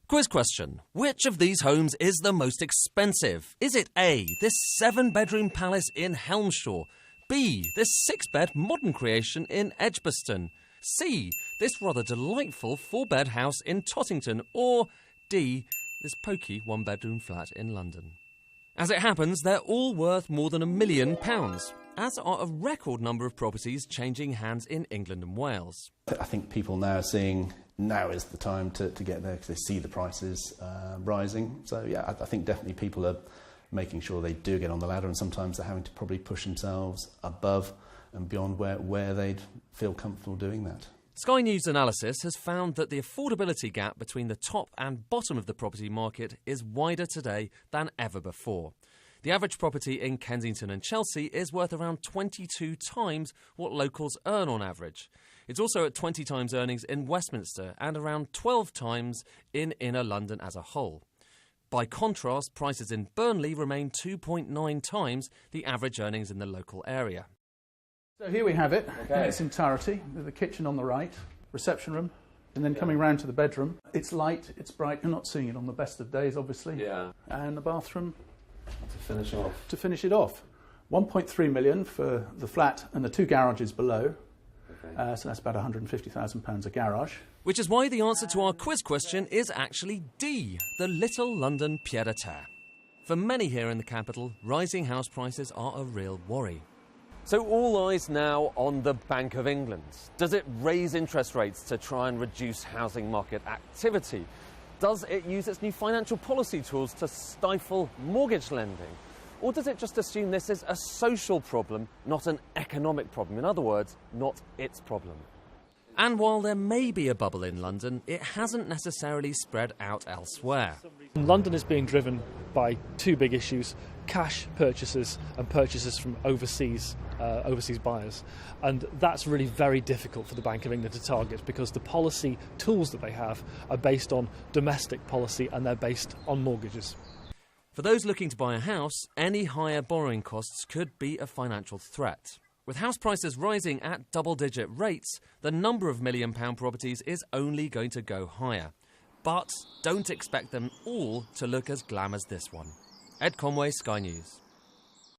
Quiz question. Which of these homes is the most expensive? Is it A, this 7-bedroom palace in Helmshaw? B, this 6-bed modern creation in Edgbaston? C, this rather delightful 4-bed house in Tottington? Or D, this pokey 1-bedroom flat in London? As it happens, they're all worth more than £1 million, as are a record number of properties changing hands in England and Wales. I think people now are seeing now is the time to get there because they see the prices rising. So yeah, I think definitely people are making sure they do get on the ladder, and sometimes they're having to probably push themselves above and beyond where they'd feel comfortable doing that. Sky News analysis has found that the affordability gap between the top and bottom of the property market is wider today than ever before. The average property in Kensington and Chelsea is worth around 22 times what locals earn on average. It's also at 20 times earnings in Westminster and around 12 times in inner London as a whole. By contrast, prices in Burnley remain 2.9 times the average earnings in the local area. So here we have it in its entirety, with the kitchen on the right, reception room, and then coming round to the bedroom. It's light, it's bright, you're not seeing it on the best of days, obviously. Yeah. And the bathroom To finish it off. 1.3 million for the flat and the 2 garages below. Okay. So that's about £150,000 a garage. Which is why the answer to our quiz question is actually D, the Little London pied-à-terre. For many here in the capital, rising house prices are a real worry. So all eyes now on the Bank of England. Does it raise interest rates to try and reduce housing market activity? Does it use its new financial policy tools to stifle mortgage lending? Or does it just assume this is a social problem, not an economic problem? In other words, not its problem. And while there may be a bubble in London, it hasn't necessarily spread out elsewhere. London is being driven by 2 big issues: cash purchases and purchases from overseas buyers. And that's really very difficult for the Bank of England to target because the policy tools that they have are based on domestic policy and they're based on mortgages. For those looking to buy a house, any higher borrowing costs could be a financial threat. With house prices rising at double-digit rates, the number of £1 million properties is only going to go higher. But don't expect them all to look as glam as this one. Ed Conway, Sky News.